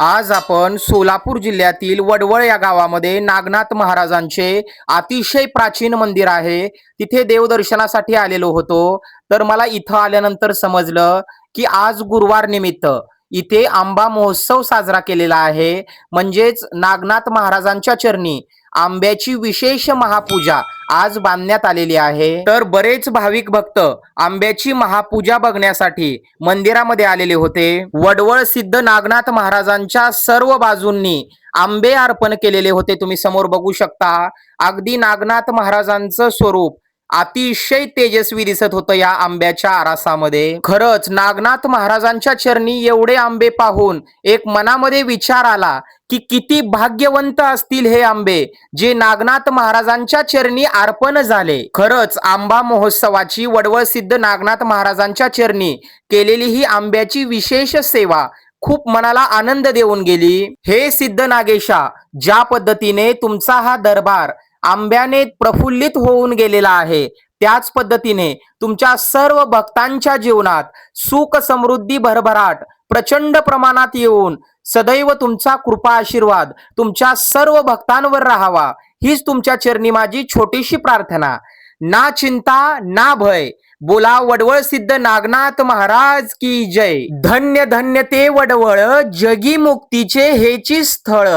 आज आपण सोलापूर जिल्ह्यातील वडवळ या गावामध्ये नागनाथ महाराजांचे अतिशय प्राचीन मंदिर आहे. तिथे देवदर्शनासाठी आलेलो होतो. तर मला इथं आल्यानंतर समजलं की आज गुरुवार निमित्त इथे आंबा महोत्सव साजरा केलेला आहे. म्हणजेच नागनाथ महाराजांच्या चरणी आंब्याची विशेष महापूजा आज बांधण्यात आलेली आहे. तर बरेच भाविक भक्त आंब्याची महापूजा बघण्यासाठी मंदिरामध्ये आलेले होते. वडवळ सिद्ध नागनाथ महाराजांच्या सर्व बाजूंनी आंबे अर्पण केलेले होते. तुम्ही समोर बघू शकता. अगदी नागनाथ महाराजांचं स्वरूप अतिशय तेजस्वी दिसत होतं या आंब्याच्या आरासामध्ये. खरंच नागनाथ महाराजांच्या चरणी एवढे आंबे पाहून एक मनामध्ये विचार आला की किती भाग्यवंत असतील हे आंबे जे नागनाथ महाराजांच्या चरणी अर्पण झाले. खरंच आंबा महोत्सवाची वडवळ सिद्ध नागनाथ महाराजांच्या चरणी केलेली ही आंब्याची विशेष सेवा खूप मनाला आनंद देऊन गेली. हे सिद्ध नागेशा, ज्या पद्धतीने तुमचा हा दरबार आंब्याने प्रफुल्लित होऊन गेलेला आहे, त्याच पद्धतीने तुमच्या सर्व भक्तांच्या जीवनात सुख समृद्धी भरभराट प्रचंड प्रमाणात येऊन सदैव तुमचा कृपा आशीर्वाद तुमच्या सर्व भक्तांवर राहावा, हीच तुमच्या चरणी माझी छोटीशी प्रार्थना. ना चिंता ना भय, बोला वडवळ सिद्ध नागनाथ महाराज की जय. धन्य धन्य ते वडवळ, जगी मुक्तीचे हेची स्थळ.